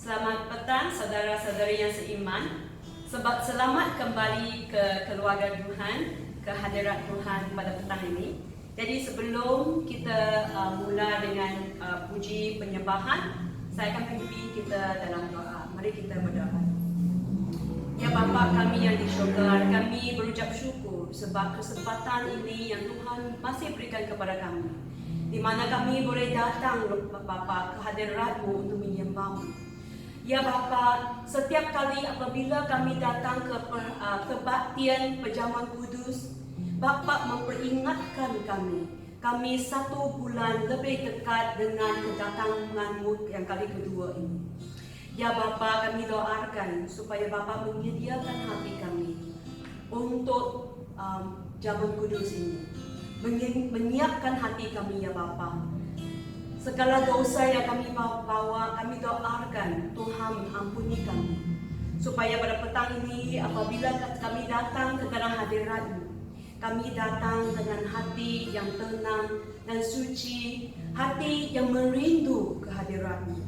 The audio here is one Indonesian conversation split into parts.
Selamat petang saudara-saudari yang seiman. Selamat kembali ke keluarga Tuhan, ke hadirat Tuhan pada petang ini. Jadi sebelum kita mula dengan puji penyembahan, saya akan pimpin kita dalam doa. Mari kita berdoa. Ya Bapa kami yang di syurga, kami berucap syukur sebab kesempatan ini yang Tuhan masih berikan kepada kami, di mana kami boleh datang Bapa ke hadirat-Mu untuk menyembah-Mu. Ya Bapa, setiap kali apabila kami datang ke kebaktian Perjamuan Kudus, Bapa memperingatkan kami 1 bulan lebih dekat dengan kedatangan-Mu yang kali kedua ini. Ya Bapa, kami doakan supaya Bapa menyediakan hati kami untuk Jamuan Kudus ini, menyiapkan hati kami ya Bapa. Segala dosa yang kami bawa, kami doakan Tuhan ampuni kami, supaya pada petang ini apabila kami datang ke dalam hadirat-Mu, kami datang dengan hati yang tenang dan suci, hati yang merindu kehadirat-Mu.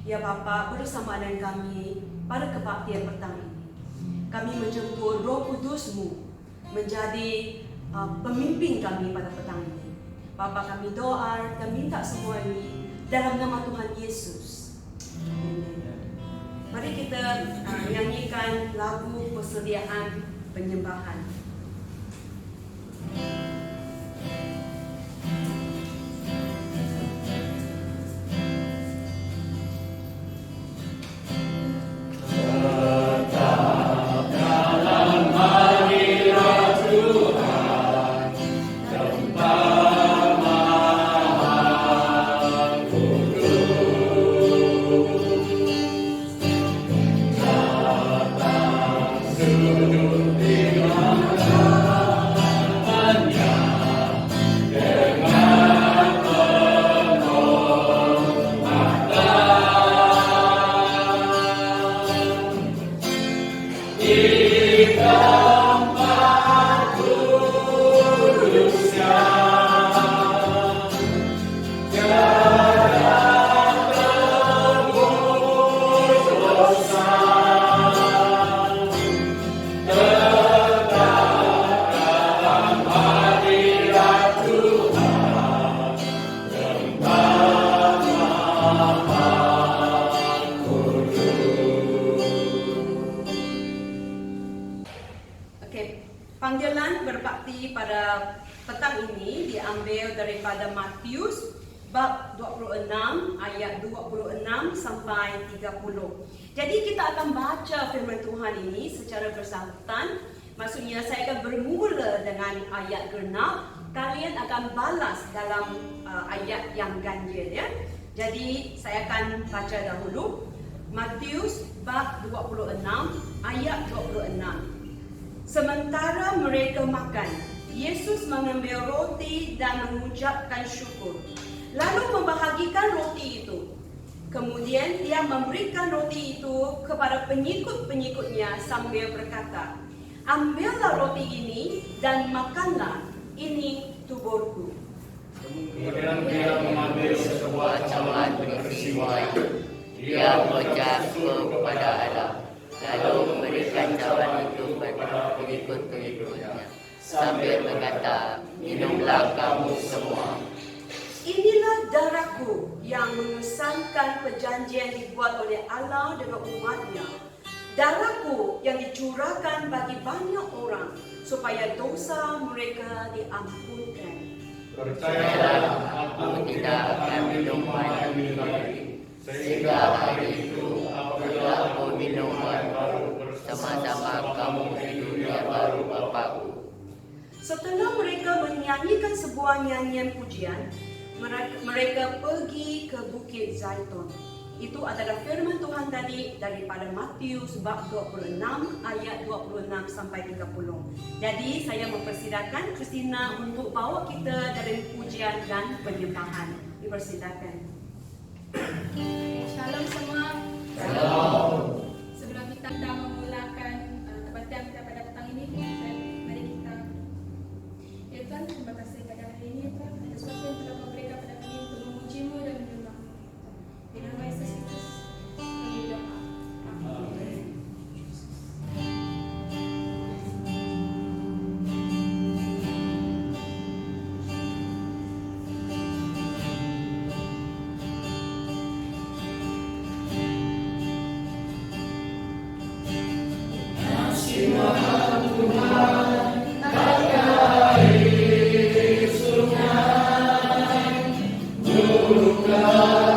Ya Bapa, bersama dengan kami pada kebaktian petang ini, kami menjemput Roh Kudus-Mu menjadi pemimpin kami pada petang ini. Bapa, kami doa dan minta semua ini dalam nama Tuhan Yesus. Mari kita nyanyikan lagu persediaan penyembahan. Panggilan berbakti pada petang ini diambil daripada Matius bab 26 ayat 26 sampai 30. Jadi kita akan baca firman Tuhan ini secara bersangkutan. Maksudnya saya akan bermula dengan ayat genap, kalian akan balas dalam ayat yang ganjil ya. Jadi saya akan baca dahulu Matius bab 26 ayat 26. Sementara mereka makan, Yesus mengambil roti dan mengucapkan syukur, lalu membahagikan roti itu. Kemudian dia memberikan roti itu kepada pengikut-pengikutnya sambil berkata, ambillah roti ini dan makanlah, ini tubuhku. Kemudian dia mengambil sebuah cawan berisi wine. Dia mengucap syukur kepada Allah, lalu memberikan cawan itu kepada pengikut-pengikutnya sambil berkata, minumlah kamu semua. Inilah darahku yang mengesankan perjanjian dibuat oleh Allah dengan umatnya. Darahku yang dicurahkan bagi banyak orang supaya dosa mereka diampunkan. Percayalah, aku tidak akan minum wine ini lagi, sehingga hari itu apabila aku minum wine baru bersama-sama kamu di dunia baru Bapa-Ku. Setelah mereka menyanyikan sebuah nyanyian pujian, mereka pergi ke Bukit Zaitun. Itu adalah firman Tuhan tadi daripada Matius bab 26 ayat 26 sampai 30. Jadi saya mempersilakan Christina untuk bawa kita dari pujian dan penyembahan. Dipersilakan. Shalom semua. Shalom. Sebelum kita memulakan kebaktian kita pada petang ini, mari kita ya Tuhan, terima kasih pada hari ini ya Tuhan, atas waktu yang telah Kau berikan pada kami untuk memuji-Mu dan menyembah-Mu. Di nama Yesus Kristus kami berdoa. Pulau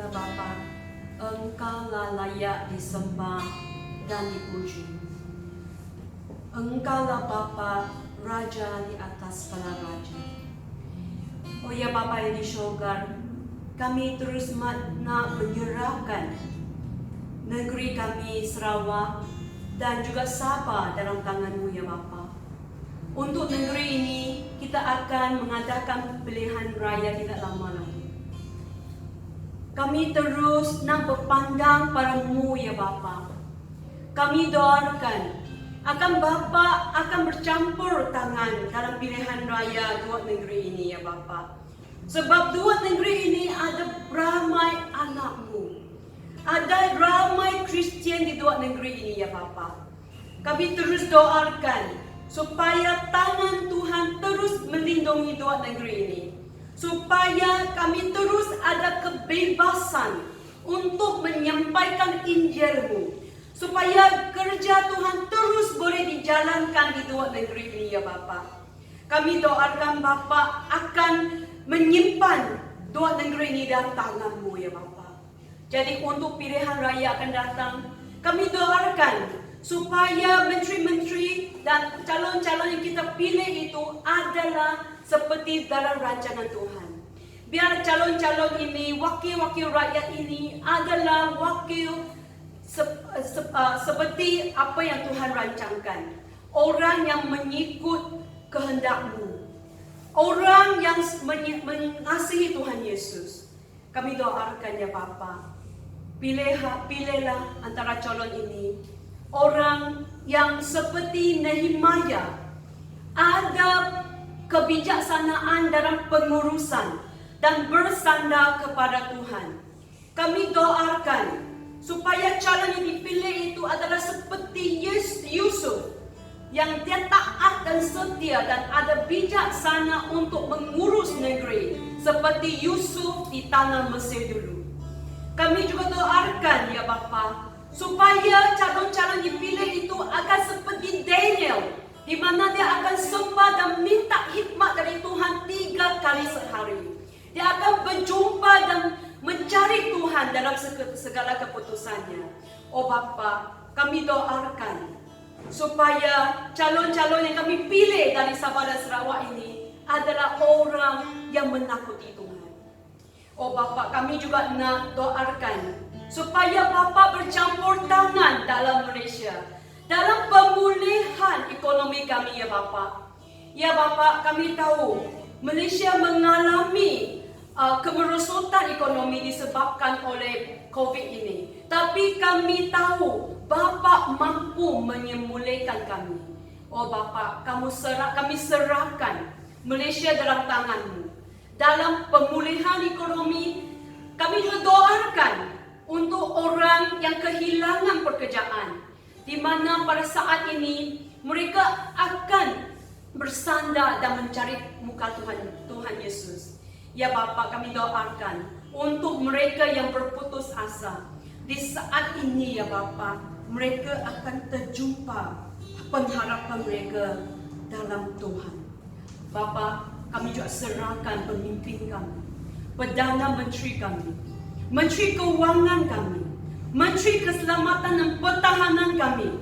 ya Bapa, Engkaulah layak disembah dan dipuji. Engkaulah Bapa, Raja di atas segala raja. Oh ya Bapa yang di syurga, kami terus nak menyerahkan negeri kami Sarawak dan juga Sabah dalam tangan-Mu ya Bapa. Untuk negeri ini kita akan mengadakan pilihan raya tidak lama lagi. Kami terus nak berpandang pada-Mu ya Bapa. Kami doakan akan Bapa akan bercampur tangan dalam pilihan raya dua negeri ini ya Bapa. Sebab dua negeri ini ada ramai anak-Mu. Ada ramai Kristian di dua negeri ini ya Bapa. Kami terus doakan supaya tangan Tuhan terus melindungi dua negeri ini. Supaya kami terus ada kebebasan untuk menyampaikan Injil-Mu. Supaya kerja Tuhan terus boleh dijalankan di dua negeri ini ya Bapa. Kami doakan Bapa akan menyimpan dua negeri ini dalam tangan-Mu ya Bapa. Jadi untuk pilihan raya akan datang, kami doakan supaya menteri-menteri dan calon-calon yang kita pilih itu adalah seperti dalam rancangan Tuhan. Biar calon-calon ini, wakil-wakil rakyat ini adalah wakil seperti apa yang Tuhan rancangkan. Orang yang mengikut kehendak-Mu. Orang yang mengasihi Tuhan Yesus. Kami doakan ya Bapa. Pilihlah antara calon ini orang yang seperti Nehemia, ada kebijaksanaan dalam pengurusan dan bersandar kepada Tuhan. Kami doakan supaya calon yang dipilih itu adalah seperti Yusuf, yang dia taat dan setia dan ada bijaksana untuk mengurus negeri seperti Yusuf di tanah Mesir dulu. Kami juga doakan ya Bapa supaya calon-calon dipilih itu akan seperti Daniel, di mana dia akan sembah dan minta hikmat dari Tuhan 3 kali sehari. Dia akan berjumpa dan mencari Tuhan dalam segala keputusannya. Oh Bapa, kami doakan supaya calon-calon yang kami pilih dari Sabah dan Sarawak ini adalah orang yang menakuti Tuhan. Oh Bapa, kami juga nak doakan supaya Bapa bercampur tangan dalam Malaysia, dalam pemulihan ekonomi kami ya Bapa. Ya Bapa, kami tahu Malaysia mengalami kemerosotan ekonomi disebabkan oleh COVID ini. Tapi kami tahu Bapa mampu menyembuhkan kami. Oh Bapa, kami serahkan Malaysia dalam tangan-Mu. Dalam pemulihan ekonomi, kami juga doakan untuk orang yang kehilangan pekerjaan, di mana pada saat ini mereka akan bersandar dan mencari muka Tuhan Yesus. Ya Bapa, kami doakan untuk mereka yang berputus asa. Di saat ini ya Bapa, mereka akan terjumpa pengharapan mereka dalam Tuhan. Bapa, kami juga serahkan pemimpin kami, Perdana Menteri kami, Menteri Keuangan kami, Menteri Keselamatan dan Pertahanan kami,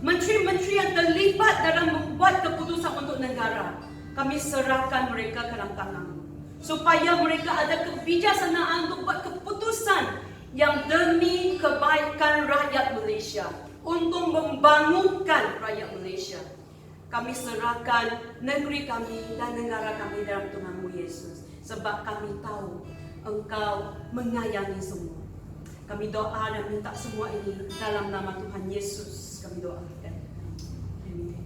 menteri-menteri yang terlibat dalam membuat keputusan untuk negara. Kami serahkan mereka ke dalam tangan-Mu, supaya mereka ada kebijaksanaan untuk buat keputusan yang demi kebaikan rakyat Malaysia, untuk membangunkan rakyat Malaysia. Kami serahkan negeri kami dan negara kami dalam Tuhan-Mu Yesus, sebab kami tahu Engkau menyayangi semua. Kami doa dan minta semua ini dalam nama Tuhan Yesus kami doakan. Amin.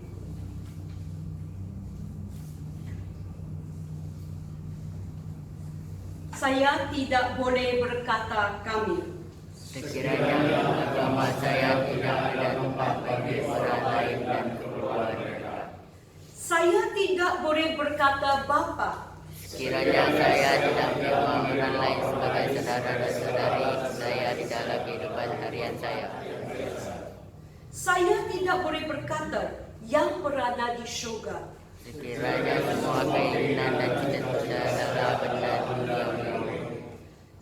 Saya tidak boleh berkata kami. Sekiranya agama saya tidak ada tempat bagi orang lain dan keluarga. Saya tidak boleh berkata Bapa. Sekiranya saya tidak menerima orang lain sebagai saudara dan saudari saya di dalam kehidupan harian saya. Saya tidak boleh berkata yang berada di syurga. Sekiranya semua keinginan dan cita-cita adalah benda duniawi.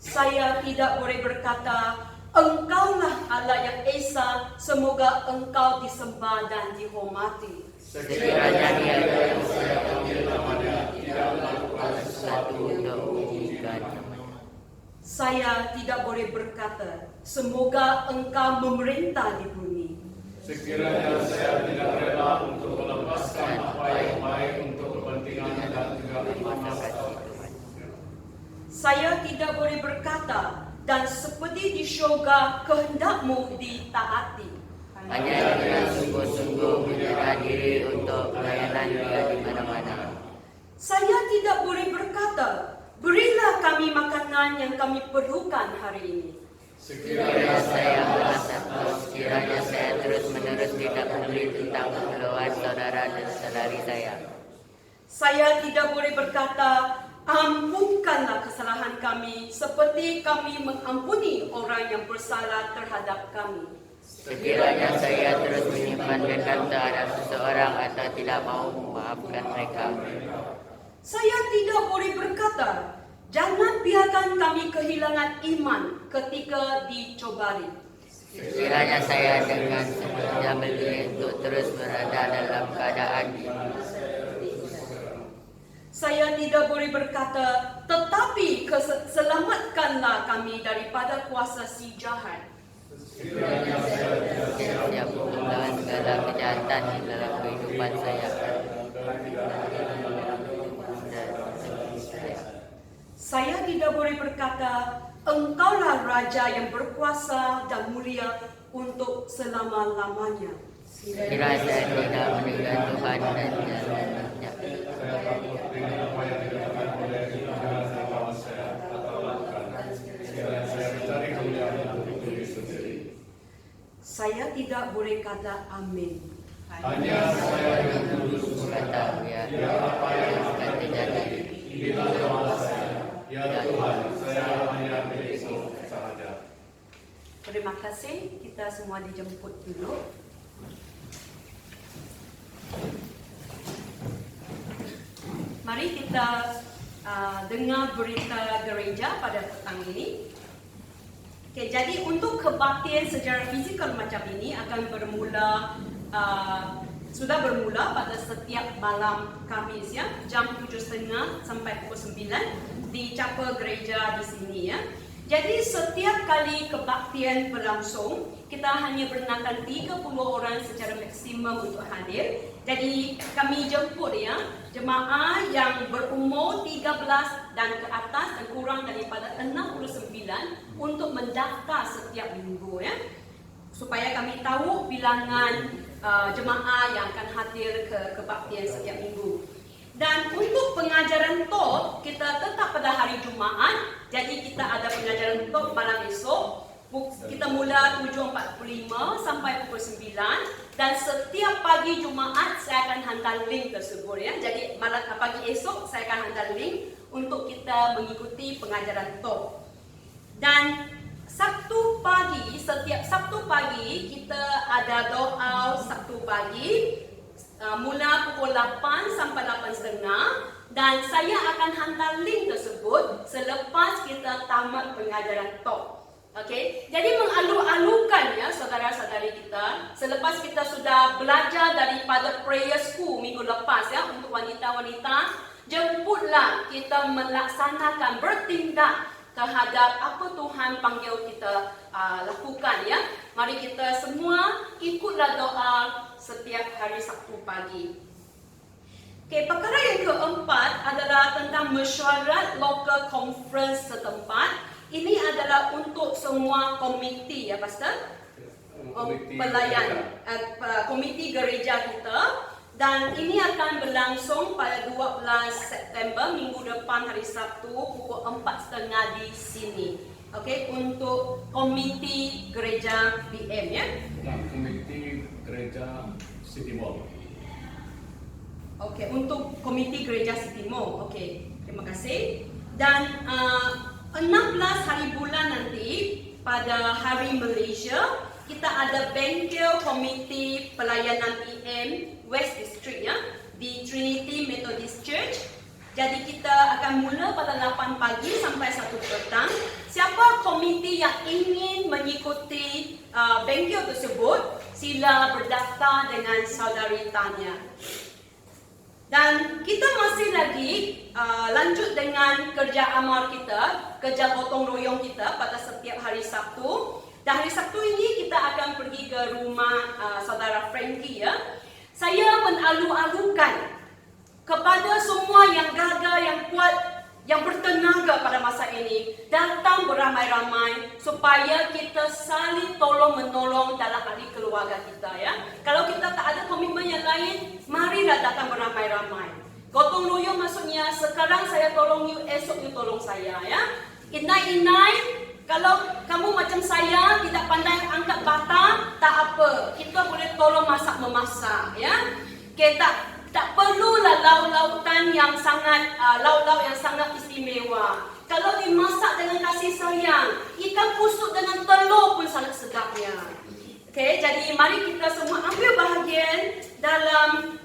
Saya tidak boleh berkata, Engkaulah Allah yang Esa, semoga Engkau disembah dan dihormati. Sekiranya tiada yang saya panggil namanya tidak melakukan sesuatu untuk memujikan namanya. Saya tidak boleh berkata, semoga Engkau memerintah di bumi. Sekiranya saya tidak rela untuk melepaskan apa yang baik untuk kepentingan dan juga Masyarakat masyarakat. Tuhan. Saya tidak boleh berkata, dan seperti di syurga kehendakmu ditaati. Hanya dengan sungguh-sungguh menyerah diri untuk pelayanan Dia di mana-mana. Saya tidak boleh berkata, berilah kami makanan yang kami perlukan hari ini. Sekiranya saya merasa sekiranya saya terus-menerus tidak peduli tentang keperluan saudara dan saudari saya. Saya tidak boleh berkata, ampunkanlah kesalahan kami seperti kami mengampuni orang yang bersalah terhadap kami. Sekiranya saya terus menyimpan dendam terhadap seseorang atau tidak mau memaafkan mereka. Saya tidak boleh berkata, jangan biarkan kami kehilangan iman ketika dicobari. Sekiranya saya dengan sepenuhnya memilih untuk terus berada dalam keadaan Saya tidak boleh berkata, tetapi selamatkanlah kami daripada kuasa si jahat. setiap pengetahuan segala kejahatan di dalam kehidupan saya. Saya tidak boleh berkata, Engkaulah Raja yang berkuasa dan mulia untuk selama-lamanya. Kira saya tidak meninggal Tuhan dan jalannya. Apa yang dikatakan oleh agama saya atau lakukan. Sekiranya saya mencari kemuliaan untuk diri sendiri. Saya tidak boleh kata amin. Hanya saya yang kudus Kata berkata, ya, apa yang akan terjadi. inilah doa saya. Ya Tuhan, saya hanya milikmu sahaja. Terima kasih, kita semua dijemput dulu. Mari kita dengar berita gereja pada petang ini. Okay, jadi untuk kebaktian secara fizikal macam ini akan sudah bermula pada setiap malam Khamis ya, jam 7.30 sampai pukul 9 di chapel gereja di sini ya. Jadi setiap kali kebaktian berlangsung, kita hanya berkenakan 30 orang secara maksimum untuk hadir. Jadi kami jemput ya, jemaah yang berumur 13 dan ke atas dan kurang daripada 69 untuk mendaftar setiap minggu ya. Supaya kami tahu bilangan jemaah yang akan hadir ke kebaktian setiap minggu. Dan untuk pengajaran top, kita tetap pada hari Jumaat. Jadi kita ada pengajaran top malam esok. Kita mula 7.45 sampai pukul 9. Dan setiap pagi Jumaat saya akan hantar link tersebut ya. Jadi pagi esok saya akan hantar link untuk kita mengikuti pengajaran top. Dan Sabtu pagi, setiap Sabtu pagi kita ada doa Sabtu pagi. Mula pukul 8 sampai 8.30 dan saya akan hantar link tersebut selepas kita tamat pengajaran top. Okey, jadi mengalu-alukan ya saudara-saudari kita, selepas kita sudah belajar daripada prayer school minggu lepas ya untuk wanita-wanita, jemputlah kita melaksanakan bertindak terhadap apa Tuhan panggil kita lakukan ya. Mari kita semua ikutlah doa setiap hari Sabtu pagi. Okey, perkara yang keempat adalah tentang mesyuarat local conference setempat. Ini adalah untuk semua komiti ya Pastor. Pelayan komiti gereja kita. Dan ini akan berlangsung pada 12 September minggu depan hari Sabtu pukul 4.30 di sini. Okey, untuk komiti gereja BM ya. Komiti Gereja City Mall. Okey, untuk komiti gereja City Mall. Okey, terima kasih. Dan 16 hari bulan nanti pada hari Malaysia kita ada bengkel komiti pelayanan BM West District ya di Trinity Methodist Church Jadi kita akan mula pada 8 pagi sampai 1 petang. Siapa komiti yang ingin mengikuti bengkel tersebut, sila berdaftar dengan saudari Tanya. Dan kita masih lagi lanjut dengan kerja amal kita, kerja gotong royong kita pada setiap hari Sabtu. Dan hari Sabtu ini kita akan pergi ke rumah saudara Frankie ya. Saya menalu-alukan kepada semua yang gagah, yang kuat, yang bertenaga pada masa ini, datang beramai-ramai supaya kita saling tolong-menolong dalam hal keluarga kita ya. Kalau kita tak ada komitmen yang lain, marilah datang beramai-ramai. Gotong royong maksudnya sekarang saya tolong you, esok you tolong saya ya. Inai-inai, kalau kamu macam saya tidak pandai angkat bata, tak apa. Kita boleh tolong masak-memasak ya. Kita tak perlulah lauk-lautan yang sangat lauk-lauk yang sangat istimewa. Kalau dimasak dengan kasih sayang, ikan pusuk dengan telur pun sangat sedapnya. Okey, jadi mari kita semua ambil bahagian dalam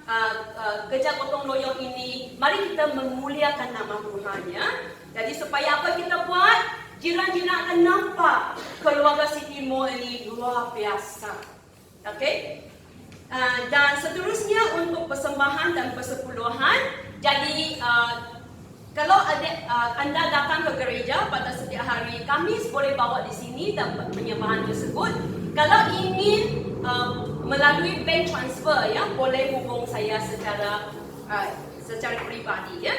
kerja gotong royong ini. Mari kita memuliakan nama Tuhan ya. Jadi supaya apa kita buat? Jiran-jiran akan nampak keluarga Siti Mo ini luar biasa. Okey? Dan seterusnya untuk persembahan dan persepuluhan. Jadi kalau anda datang ke gereja pada setiap hari Khamis, boleh bawa di sini dan penyembahan tersebut. Kalau ingin melalui bank transfer ya, boleh hubung saya secara pribadi ya.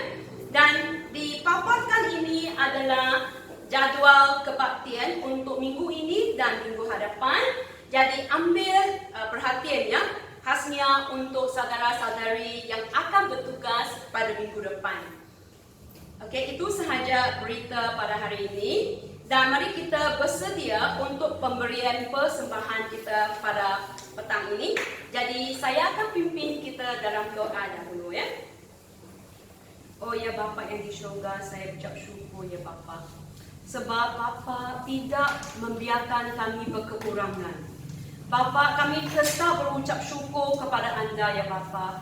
Dan dipaparkan ini adalah jadual kebaktian untuk minggu ini dan minggu hadapan. Jadi ambil perhatian ya, khasnya untuk saudara-saudari yang akan bertugas pada minggu depan. Okey, itu sahaja berita pada hari ini. Dan mari kita bersedia untuk pemberian persembahan kita pada petang ini. Jadi saya akan pimpin kita dalam doa dahulu ya. Oh ya Bapa yang di syurga, saya ucap syukur ya Bapa. Sebab Bapa tidak membiarkan kami berkekurangan. Bapa, kami tetap berucap syukur kepada anda ya Bapa.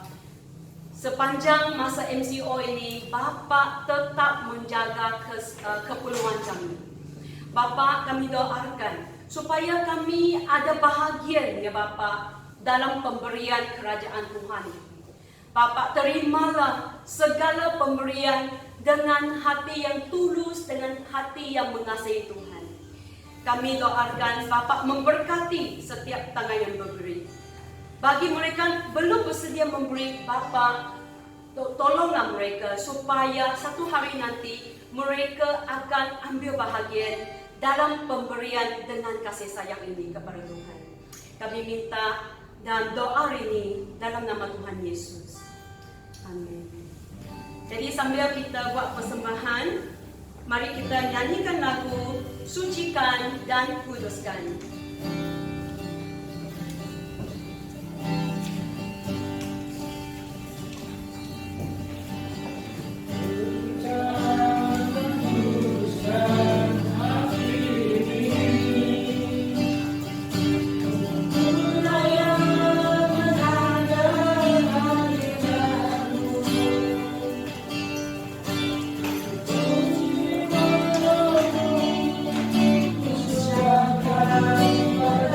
Sepanjang masa MCO ini, Bapa tetap menjaga keperluan kami. Bapa, kami doakan supaya kami ada bahagian ya Bapa dalam pemberian kerajaan Tuhan. Bapa, terimalah segala pemberian dengan hati yang tulus, dengan hati yang mengasihi Tuhan. Kami doakan Bapa memberkati setiap tangan yang memberi. Bagi mereka belum bersedia memberi, Bapa, tolonglah mereka supaya satu hari nanti mereka akan ambil bahagian dalam pemberian dengan kasih sayang ini kepada Tuhan. Kami minta dan doa ini dalam nama Tuhan Yesus. Amin. Jadi sambil kita buat persembahan, mari kita nyanyikan lagu Sucikan dan Kuduskan. Bye.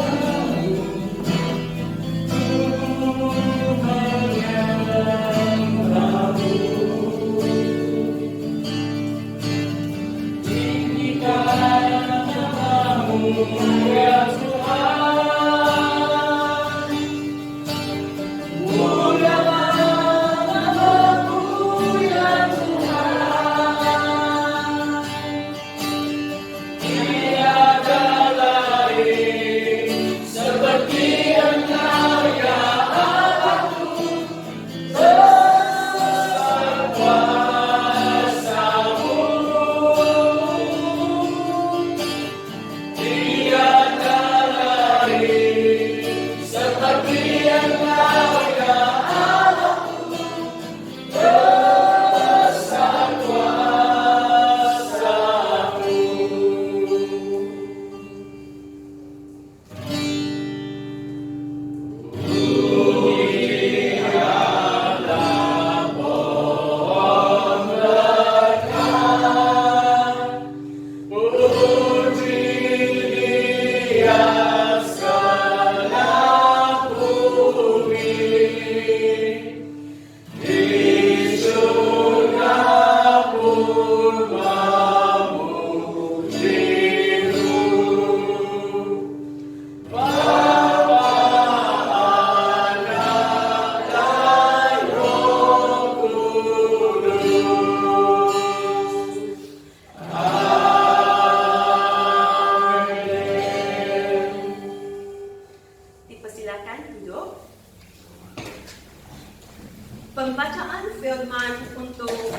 firman untuk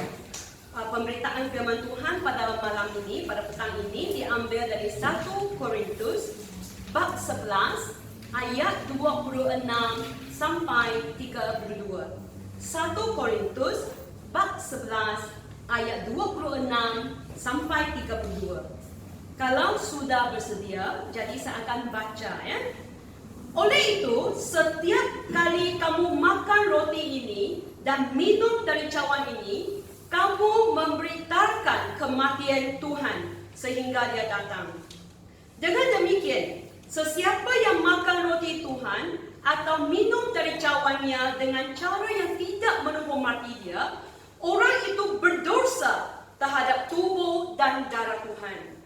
pemberitaan firman Tuhan pada malam ini, pada petang ini diambil dari 1 Korintus bab 11 ayat 26 sampai 32. 1 Korintus bab 11 ayat 26 sampai 32. Kalau sudah bersedia, jadi saya akan baca ya. Oleh itu, setiap kali kamu makan roti ini dan minum dari cawan ini, kamu memberitakan kematian Tuhan sehingga dia datang. Dengan demikian, sesiapa yang makan roti Tuhan atau minum dari cawannya dengan cara yang tidak menghormati dia, orang itu berdosa terhadap tubuh dan darah Tuhan.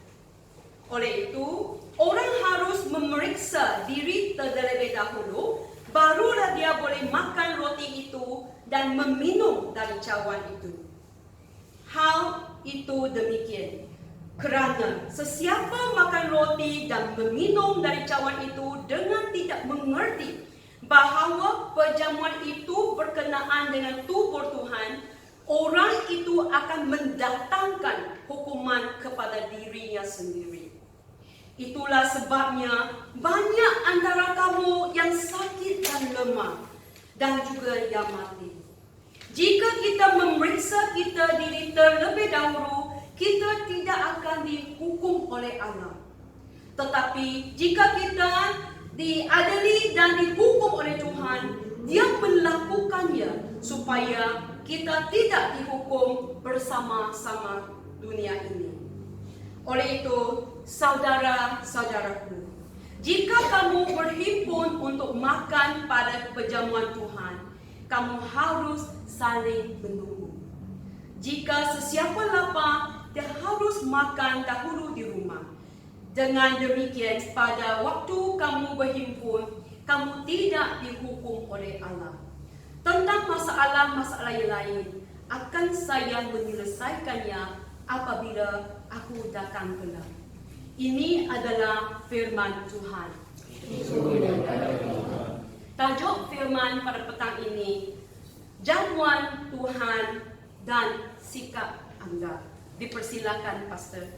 Oleh itu, orang harus memeriksa diri terlebih dahulu, barulah dia boleh makan roti itu dan meminum dari cawan itu. Hal itu demikian, kerana sesiapa makan roti dan meminum dari cawan itu dengan tidak mengerti bahawa perjamuan itu berkenaan dengan tubuh Tuhan, orang itu akan mendatangkan hukuman kepada dirinya sendiri. Itulah sebabnya banyak antara kamu yang sakit dan lemah dan juga yang mati. Jika kita memeriksa kita diri terlebih dahulu, kita tidak akan dihukum oleh Allah. Tetapi jika kita diadili dan dihukum oleh Tuhan, Dia melakukannya supaya kita tidak dihukum bersama-sama dunia ini. Oleh itu, saudara-saudaraku, jika kamu berhimpun untuk makan pada perjamuan Tuhan, kamu harus saling menunggu. Jika sesiapa lapar, dia harus makan dahulu di rumah. Dengan demikian, pada waktu kamu berhimpun, kamu tidak dihukum oleh Allah. Tentang masalah-masalah yang lain, akan saya menyelesaikannya apabila aku datang kelak. Ini adalah firman Tuhan. Tajuk firman pada petang ini, jamuan Tuhan dan sikap Anda. Dipersilakan, Pastor.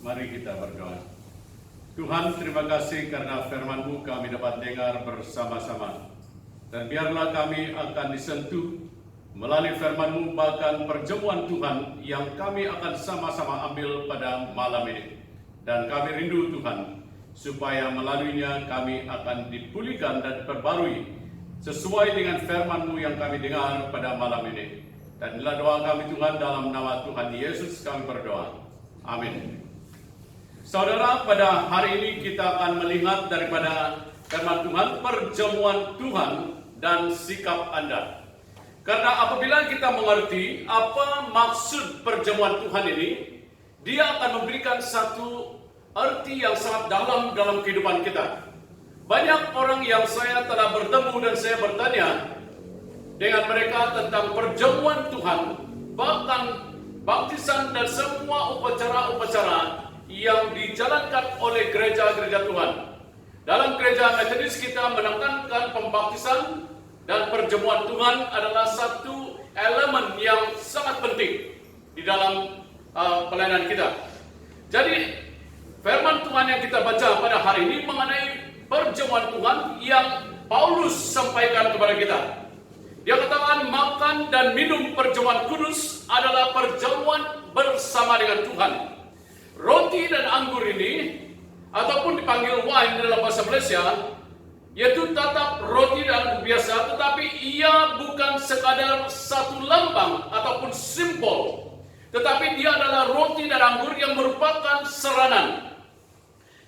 Mari kita berdoa. Tuhan, terima kasih karena firman-Mu kami dapat dengar bersama-sama. Dan biarlah kami akan disentuh melalui firman-Mu bahkan perjamuan Tuhan yang kami akan sama-sama ambil pada malam ini. Dan kami rindu Tuhan, supaya melaluinya kami akan dipulihkan dan diperbarui sesuai dengan firman-Mu yang kami dengar pada malam ini. Dan inilah doa kami Tuhan, dalam nama Tuhan Yesus kami berdoa. Amin. Saudara, pada hari ini kita akan melihat daripada firman Tuhan, perjamuan Tuhan dan sikap Anda. Karena apabila kita mengerti apa maksud perjamuan Tuhan ini, dia akan memberikan satu arti yang sangat dalam dalam kehidupan kita. Banyak orang yang saya telah bertemu dan saya bertanya dengan mereka tentang perjamuan Tuhan, bahkan baptisan dan semua upacara-upacara yang dijalankan oleh gereja-gereja Tuhan. Dalam gereja Metodis kita menekankan pembaptisan dan perjamuan Tuhan adalah satu elemen yang sangat penting di dalam pelayanan kita. Jadi firman Tuhan yang kita baca pada hari ini mengenai perjamuan Tuhan yang Paulus sampaikan kepada kita. Dia katakan makan dan minum perjamuan kudus adalah perjamuan bersama dengan Tuhan. Roti dan anggur ini, ataupun dipanggil wine dalam bahasa Malaysia, yaitu tetap roti dan anggur biasa, tetapi ia bukan sekadar satu lambang ataupun simbol, tetapi dia adalah roti dan anggur yang merupakan seranan,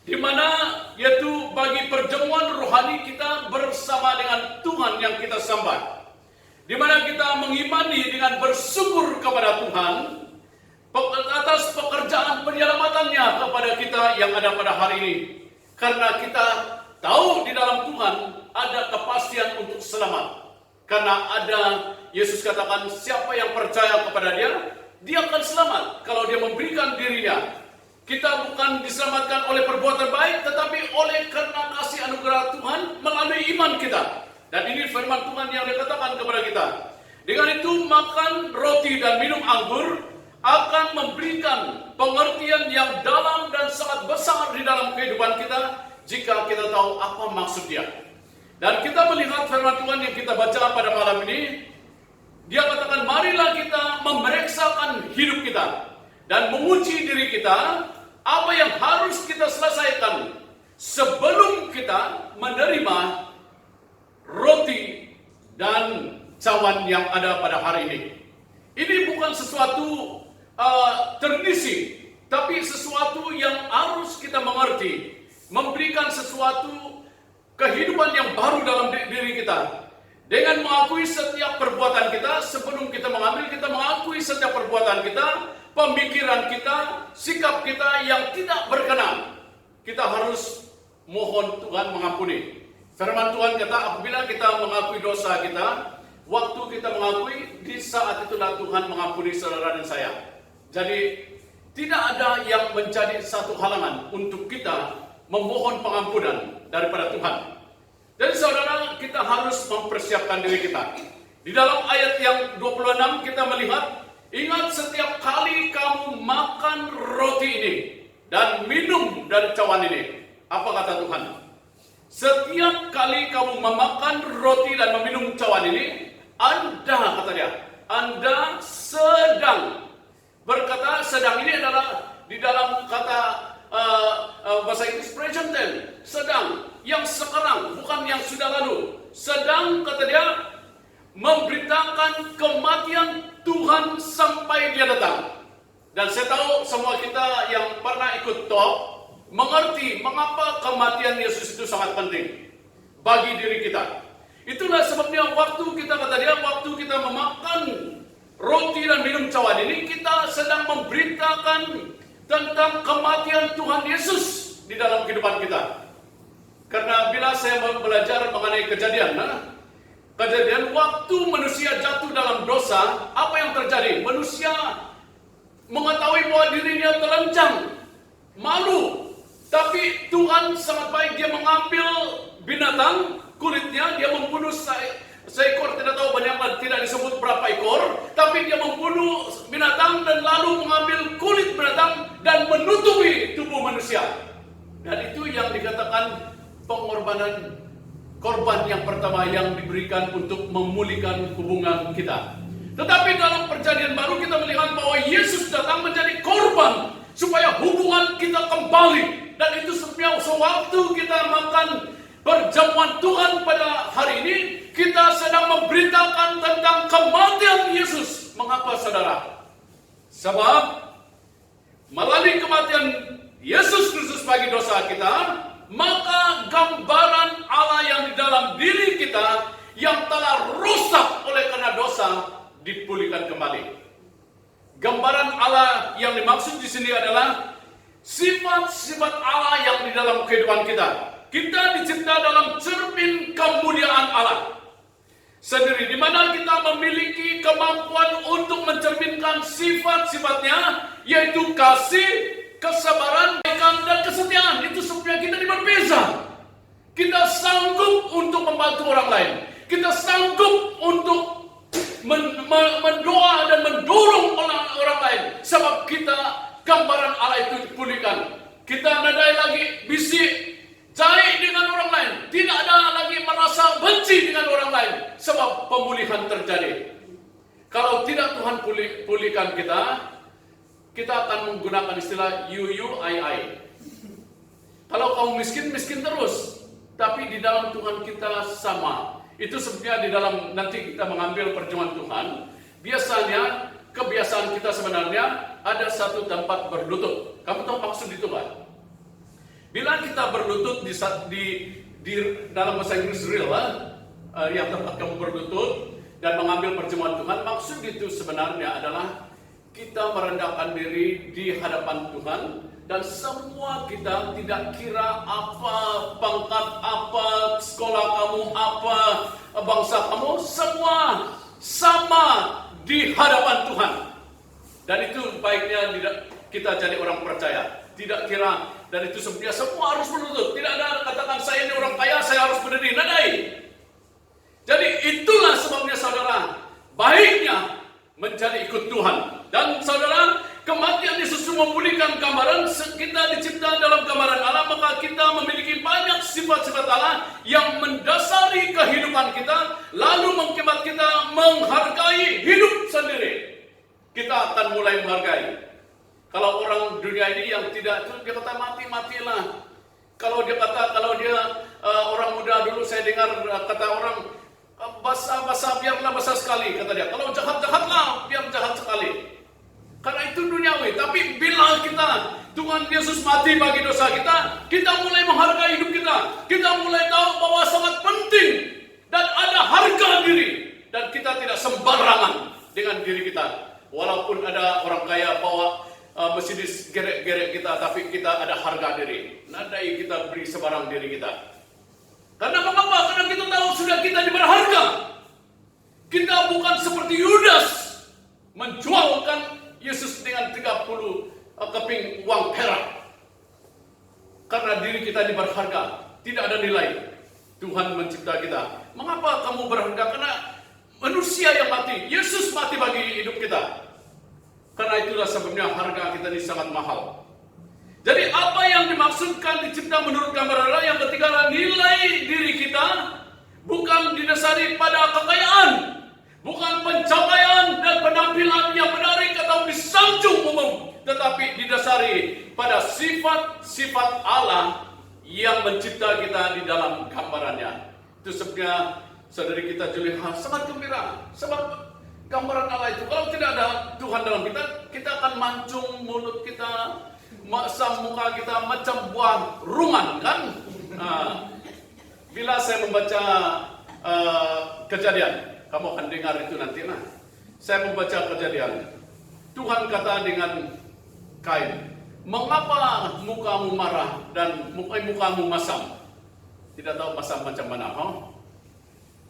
di mana yaitu bagi perjamuan rohani kita bersama dengan Tuhan yang kita sembah, di mana kita mengimani dengan bersyukur kepada Tuhan atas pekerjaan penyelamatannya kepada kita yang ada pada hari ini. Karena kita tahu di dalam Tuhan ada kepastian untuk selamat. Karena ada, Yesus katakan siapa yang percaya kepada dia, dia akan selamat kalau dia memberikan dirinya Kita bukan diselamatkan oleh perbuatan baik, tetapi oleh karena kasih anugerah Tuhan melalui iman kita. Dan ini firman Tuhan yang dikatakan kepada kita. Dengan itu makan roti dan minum anggur akan memberikan pengertian yang dalam dan sangat besar di dalam kehidupan kita jika kita tahu apa maksud dia. Dan kita melihat firman Tuhan yang kita baca pada malam ini. Dia katakan, marilah kita memeriksakan hidup kita dan menguji diri kita apa yang harus kita selesaikan sebelum kita menerima roti dan cawan yang ada pada hari ini. Ini bukan sesuatu tradisi, tapi sesuatu yang harus kita mengerti, memberikan sesuatu kehidupan yang baru dalam diri kita. Dengan mengakui setiap perbuatan kita, sebelum kita mengambil, kita mengakui setiap perbuatan kita, pemikiran kita, sikap kita yang tidak berkenan. Kita harus mohon Tuhan mengampuni. Firman Tuhan kata, apabila kita mengakui dosa kita, waktu kita mengakui, di saat itulah Tuhan mengampuni saudara dan saya. Jadi, tidak ada yang menjadi satu halangan untuk kita memohon pengampunan daripada Tuhan. Dan saudara, kita harus mempersiapkan diri kita. Di dalam ayat yang 26 kita melihat, ingat setiap kali kamu makan roti ini dan minum dari cawan ini. Apa kata Tuhan? Setiap kali kamu memakan roti dan meminum cawan ini, Anda, kata dia, Anda sedang. Berkata sedang ini adalah di dalam kata bahasa Inggris present tense, sedang. Yang sekarang, bukan yang sudah lalu. Sedang, kata dia, memberitakan kematian Tuhan sampai dia datang. Dan saya tahu semua kita yang pernah ikut talk mengerti mengapa kematian Yesus itu sangat penting bagi diri kita. Itulah sebabnya waktu kita, kata dia, waktu kita memakan roti dan minum cawan ini, kita sedang memberitakan tentang kematian Tuhan Yesus di dalam kehidupan kita. Karena bila saya belajar mengenai kejadian waktu manusia jatuh dalam dosa, apa yang terjadi? Manusia mengetahui bahwa dirinya terancam, malu. Tapi Tuhan sangat baik, dia mengambil binatang, kulitnya, dia membunuh seekor, tidak tahu banyak, tidak disebut berapa ekor, tapi dia membunuh binatang dan lalu mengambil kulit binatang dan menutupi tubuh manusia. Dan itu yang dikatakan pengorbanan, korban yang pertama yang diberikan untuk memulihkan hubungan kita. Tetapi dalam perjanjian baru kita melihat bahwa Yesus datang menjadi korban supaya hubungan kita kembali. Dan itu sebabnya sewaktu kita makan perjamuan Tuhan pada hari ini, kita sedang memberitakan tentang kematian Yesus. Mengapa, saudara? Sebab melalui kematian Yesus Kristus bagi dosa kita, maka gambaran Allah yang di dalam diri kita yang telah rusak oleh karena dosa dipulihkan kembali. Gambaran Allah yang dimaksud di sini adalah sifat-sifat Allah yang di dalam kehidupan kita. Kita dicipta dalam cermin kemuliaan Allah sendiri, di mana kita memiliki kemampuan untuk mencerminkan sifat-sifatnya, yaitu kasih, kesabaran, dan kesetiaan. Itu sebabnya kita berbeza. Kita sanggup untuk membantu orang lain. Kita sanggup untuk mendoa dan mendorong orang lain. Sebab kita, gambaran Allah itu dipulihkan. Kita nadai lagi bisik, cari dengan orang lain. Tidak ada lagi merasa benci dengan orang lain. Sebab pemulihan terjadi. Kalau tidak Tuhan pulihkan kita akan menggunakan istilah I. Kalau kamu miskin, miskin terus. Tapi di dalam Tuhan kita sama. Itu sebabnya di dalam nanti kita mengambil perjamuan Tuhan, biasanya kebiasaan kita sebenarnya ada satu tempat berlutut. Kamu tahu maksud itu kan? Bila kita berlutut di dalam bahasa Inggris real, yang tempat kamu berlutut dan mengambil perjamuan Tuhan, maksud itu sebenarnya adalah kita merendahkan diri di hadapan Tuhan, dan semua kita, tidak kira apa pangkat, apa sekolah kamu, apa bangsa kamu, semua sama di hadapan Tuhan. Dan itu baiknya kita jadi orang percaya. tidak kira. Dan itu sebenarnya semua harus menuntut. Tidak ada katakan saya ini orang kaya, saya harus berdiri. Nadai. Jadi itulah sebabnya saudara, baiknya menjadi ikut Tuhan. Dan saudara, kematian Yesus memulihkan gambaran kita dicipta dalam gambaran Allah, maka kita memiliki banyak sifat-sifat Allah yang mendasari kehidupan kita, lalu mengikat kita menghargai hidup sendiri. Kita akan mulai menghargai. Kalau orang dunia ini yang tidak itu, dia kata mati-matilah. Kalau dia orang muda dulu saya dengar kata orang, basah biarlah basah sekali, kata dia. Kalau jahat-jahatlah, biar jahat sekali. Karena itu duniawi. Tapi bila Tuhan Yesus mati bagi dosa kita, kita mulai menghargai hidup kita. Kita mulai tahu bahwa sangat penting dan ada harga diri. Dan kita tidak sembarangan dengan diri kita. Walaupun ada orang kaya bawa Mercedes gerek-gerek kita, tapi kita ada harga diri. Nadai kita beri sebarang diri kita. Karena mengapa? Karena kita tahu sudah kita diberi harga. Kita bukan seperti Yudas menjualkan Yesus dengan 30 keping uang perak. Karena diri kita diberi harga, tidak ada nilai. Tuhan mencipta kita. Mengapa kamu berharga? Karena manusia yang mati, Yesus mati bagi hidup kita. Karena itulah sebabnya harga kita ini sangat mahal. Jadi apa yang dimaksudkan dicipta menurut gambar Allah yang ketiga adalah nilai diri kita bukan didasari pada kekayaan, bukan pencapaian dan penampilan yang menarik atau disanjung umum, tetapi didasari pada sifat-sifat Allah yang mencipta kita di dalam gambarannya. Itu sebabnya saudari kita Juliha sangat gembira sebab gambaran Allah itu. Kalau tidak ada Tuhan dalam kita, kita akan mancung mulut kita, masam muka kita macam buah ruman, kan? Bila saya membaca Kejadian, kamu akan dengar itu nanti. Saya membaca Kejadian. Tuhan kata dengan Kain, mengapa mukamu marah dan mukamu masam? Tidak tahu masam macam mana,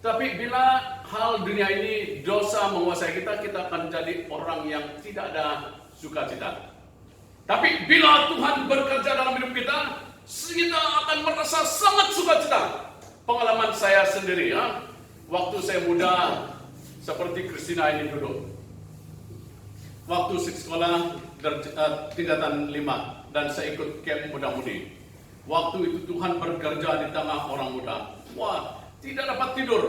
Tapi bila hal dunia ini dosa menguasai kita, kita akan jadi orang yang tidak ada sukacita. Tapi bila Tuhan bekerja dalam hidup kita, kita akan merasa sangat sukacita. Pengalaman saya sendiri, waktu saya muda seperti Christina ini dulu. Waktu sekolah tingkatan 5 dan saya ikut camp muda-mudi. Waktu itu Tuhan bekerja di tengah orang muda. Wah, tidak dapat tidur.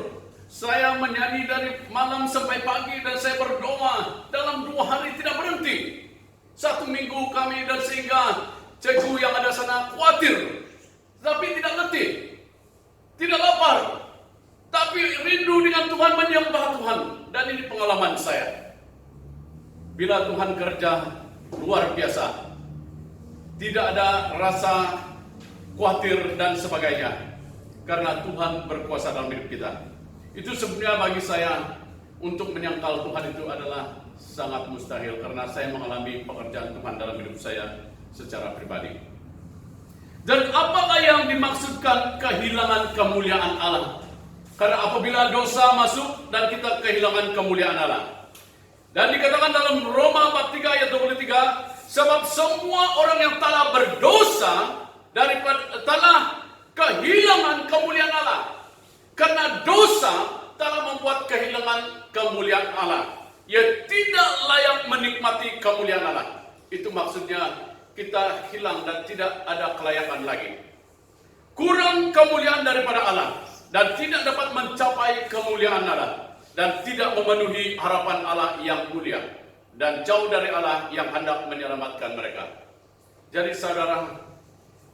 Saya menyanyi dari malam sampai pagi dan saya berdoa dalam 2 hari tidak berhenti. 1 minggu kami dan sehingga cikgu yang ada sana khawatir, tapi tidak letih, tidak lapar, tapi rindu dengan Tuhan, menyembah Tuhan. Dan ini pengalaman saya. Bila Tuhan kerja luar biasa, tidak ada rasa khawatir dan sebagainya. Karena Tuhan berkuasa dalam hidup kita. Itu sebenarnya bagi saya, untuk menyangkal Tuhan itu adalah sangat mustahil. Karena saya mengalami pekerjaan Tuhan dalam hidup saya secara pribadi. Dan apakah yang dimaksudkan kehilangan kemuliaan Allah? Karena apabila dosa masuk dan kita kehilangan kemuliaan Allah. Dan dikatakan dalam Roma 3 ayat 23, sebab semua orang yang telah berdosa telah kehilangan kemuliaan Allah. Karena dosa telah membuat kehilangan kemuliaan Allah. Ia tidak layak menikmati kemuliaan Allah. Itu maksudnya kita hilang dan tidak ada kelayakan lagi. Kurang kemuliaan daripada Allah dan tidak dapat mencapai kemuliaan Allah dan tidak memenuhi harapan Allah yang mulia dan jauh dari Allah yang hendak menyelamatkan mereka. Jadi saudara,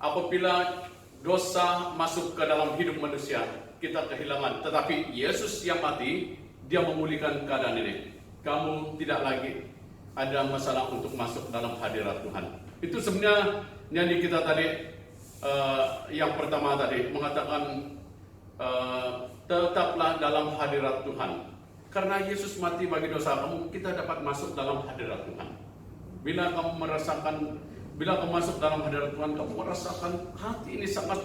apabila dosa masuk ke dalam hidup manusia, kita kehilangan. Tetapi Yesus yang mati, dia memulihkan keadaan ini. Kamu tidak lagi ada masalah untuk masuk dalam hadirat Tuhan. Itu sebenarnya nyanyi kita tadi, yang pertama tadi mengatakan tetaplah dalam hadirat Tuhan. Karena Yesus mati bagi dosa kamu, kita dapat masuk dalam hadirat Tuhan. Bila kamu masuk dalam hadirat Tuhan, kamu merasakan hati ini sangat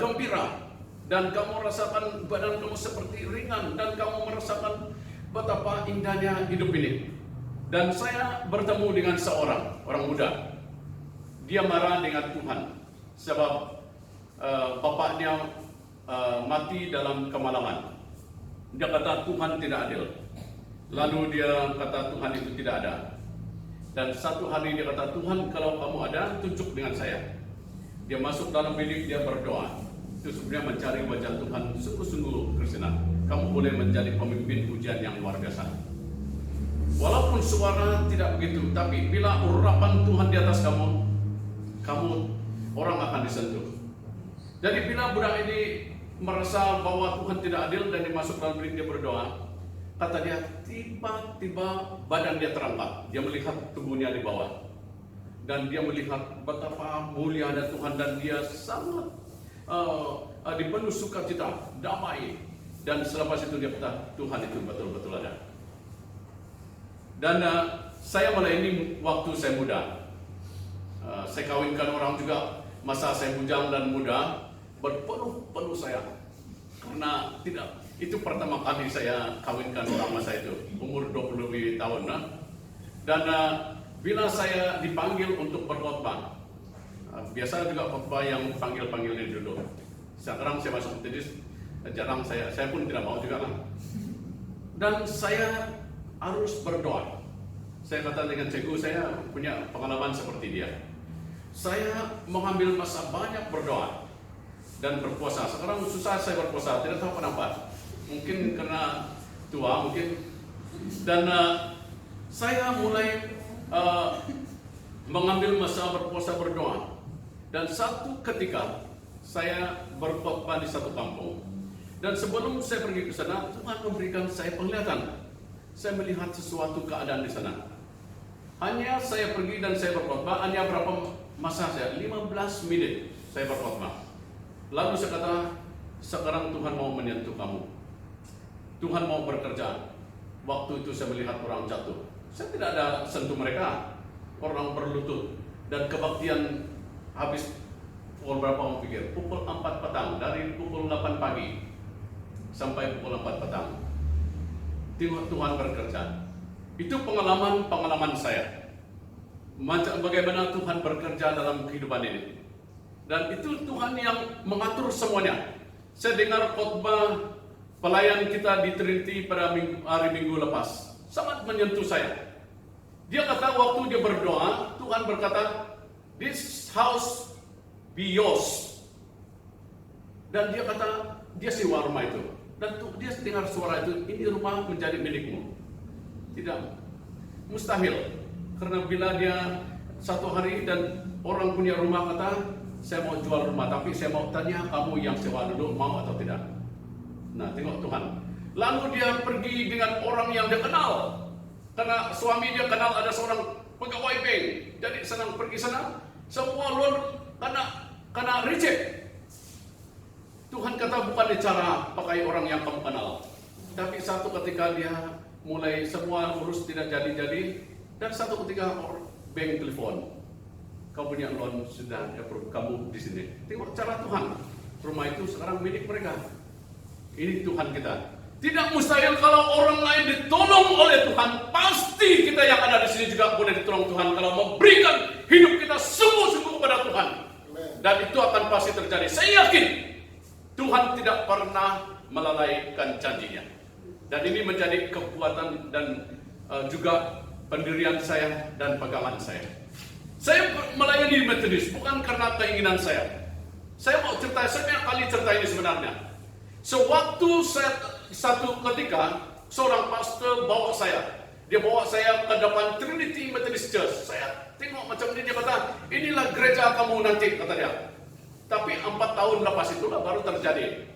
gembira, dan kamu merasakan badan kamu seperti ringan, dan kamu merasakan betapa indahnya hidup ini. Dan saya bertemu dengan orang muda. Dia marah dengan Tuhan sebab bapaknya mati dalam kemalangan. Dia kata Tuhan tidak adil. Lalu dia kata Tuhan itu tidak ada. Dan satu hari dia kata, Tuhan kalau kamu ada, tunjuk dengan saya. Dia masuk dalam bilik, dia berdoa. Itu sebenarnya mencari wajah Tuhan sungguh-sungguh, Krishna. Kamu boleh menjadi pemimpin pujian yang luar biasa. Walaupun suara tidak begitu, tapi bila urapan Tuhan di atas kamu orang akan disentuh. Jadi bila budak ini merasa bahwa Tuhan tidak adil dan dia masuk dalam bilik, dia berdoa, kata dia, tiba-tiba badan dia terangkat. Dia melihat tubuhnya di bawah. Dan dia melihat betapa mulia ada Tuhan, dan dia sangat dipenuhi sukacita, damai. Dan selepas itu dia kata, Tuhan itu betul-betul ada. Dan saya mulai ini waktu saya muda. Saya kawinkan orang juga masa saya bujang dan muda, berpenuh saya. Karena itu pertama kali saya kawinkan orang masa itu, umur 20 lebih tahun. Dan bila saya dipanggil untuk berkhotbah, biasa juga khotbah yang panggil-panggilnya dulu. Sekarang saya masuk metodis, jarang saya pun tidak mau juga. Dan saya harus berdoa. Saya kata dengan cikgu, saya punya pengalaman seperti dia. Saya mengambil masa banyak berdoa dan berpuasa. Sekarang susah saya berpuasa, tidak tahu kenapa. Mungkin karena tua, mungkin. Dan saya mulai mengambil masa berpuasa berdoa. Dan satu ketika saya berkhotbah di satu kampung. Dan sebelum saya pergi ke sana, Tuhan memberikan saya penglihatan. Saya melihat sesuatu keadaan di sana. Hanya saya pergi dan saya berkhotbah, hanya berapa masa saya? 15 menit saya berkhotbah. Lalu saya kata, sekarang Tuhan mau menyentuh kamu. Tuhan mau bekerja. Waktu itu saya melihat orang jatuh. Saya tidak ada sentuh mereka. Orang berlutut. Dan kebaktian habis pukul berapa kamu pikir? Pukul 4 petang. Dari pukul 8 pagi sampai pukul 4 petang. Tuhan bekerja. Itu pengalaman saya. Bagaimana Tuhan bekerja dalam kehidupan ini. Dan itu Tuhan yang mengatur semuanya. Saya dengar khotbah pelayan kita di Trinity pada hari Minggu lepas. Sangat menyentuh saya. Dia kata waktu dia berdoa, Tuhan berkata, this house be yours. Dan dia kata, dia sewa rumah itu. Dan dia dengar suara itu, ini rumah menjadi milikmu. Tidak, mustahil. Karena bila dia satu hari dan orang punya rumah kata, saya mau jual rumah, tapi saya mau tanya kamu yang sewa dulu mau atau tidak. Nah, tengok Tuhan. Lalu dia pergi dengan orang yang dia kenal. Karena suami dia kenal ada seorang pegawai bank. Jadi senang pergi sana. Semua luar karena reject. Tuhan kata bukan cara pakai orang yang kamu kenal. Tapi satu ketika dia mulai semua urus tidak jadi-jadi. Dan satu ketika bank telepon. Kau punya loan sudah kamu di sini. Tengok cara Tuhan. Rumah itu sekarang milik mereka. Ini Tuhan kita. Tidak mustahil kalau orang lain ditolong oleh Tuhan, pasti kita yang ada di sini juga boleh ditolong Tuhan kalau memberikan hidup kita sungguh-sungguh kepada Tuhan. Dan itu akan pasti terjadi. Saya yakin Tuhan tidak pernah melalaikan janjinya. Dan ini menjadi kekuatan dan juga pendirian saya dan pegangan saya. Saya melayani di Metodis bukan karena keinginan saya. Saya mau cerita, saya banyak kali cerita ini sebenarnya. Sewaktu saya satu ketika seorang pastor bawa saya. Dia bawa saya ke depan Trinity Methodist Church. Saya tengok macam ini, dia kata, inilah gereja kamu nanti, kata dia. Tapi 4 tahun lepas itulah baru terjadi.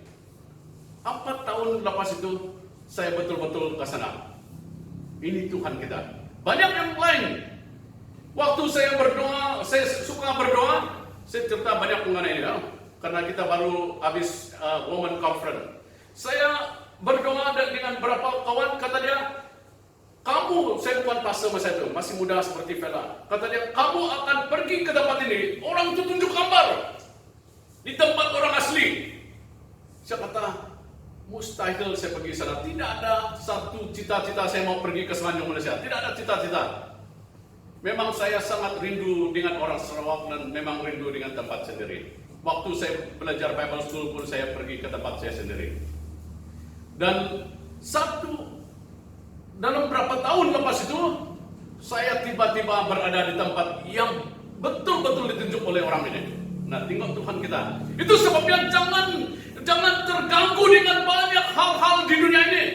4 tahun lepas itu saya betul-betul ke sana. Ini Tuhan kita. Banyak yang lain. Waktu saya berdoa, saya suka berdoa, saya cerita banyak mengenai ini. Karena kita baru habis Women Conference. Saya berdoa dengan beberapa kawan, kata dia, kamu, saya bukan pastor masa itu, masih muda seperti Vela. Kata dia, kamu akan pergi ke tempat ini, orang itu tunjuk gambar di tempat orang asli. Saya kata, mustahil. mustahil saya pergi sana. Tidak ada satu cita-cita saya mau pergi ke Semenanjung Malaysia. Tidak ada cita-cita. Memang saya sangat rindu dengan orang Sarawak dan memang rindu dengan tempat sendiri. Waktu saya belajar Bible School pun saya pergi ke tempat saya sendiri. Dan dalam berapa tahun lepas itu, saya tiba-tiba berada di tempat yang betul-betul ditunjuk oleh orang ini. Nah, tengok Tuhan kita. Itu sebabnya jangan terganggu dengan banyak hal-hal di dunia ini.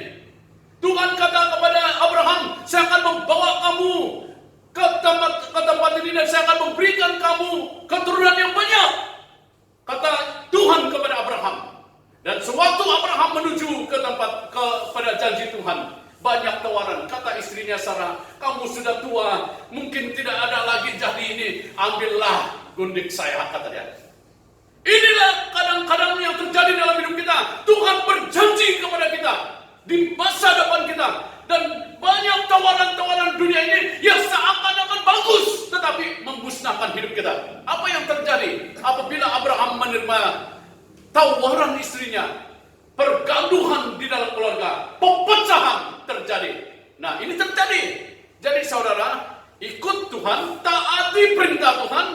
Tuhan kata kepada Abraham, saya akan membawa kamu ke tempat ini dan saya akan memberikan kamu keturunan yang banyak. Kata Tuhan kepada Abraham. Dan sewaktu Abraham menuju kepada janji Tuhan, banyak tawaran. Kata istrinya Sarah, kamu sudah tua, mungkin tidak ada lagi jadi ini. Ambillah gundik saya, kata dia. Inilah kadang-kadang yang terjadi dalam hidup kita. Tuhan berjanji kepada kita di masa depan kita. Dan banyak tawaran-tawaran dunia ini yang seakan-akan bagus, tetapi memusnahkan hidup kita. Apa yang terjadi apabila Abraham menerima tawaran istrinya? Pergaduhan di dalam keluarga, pepecahan terjadi. Nah, ini terjadi. Jadi saudara, ikut Tuhan, taati perintah Tuhan,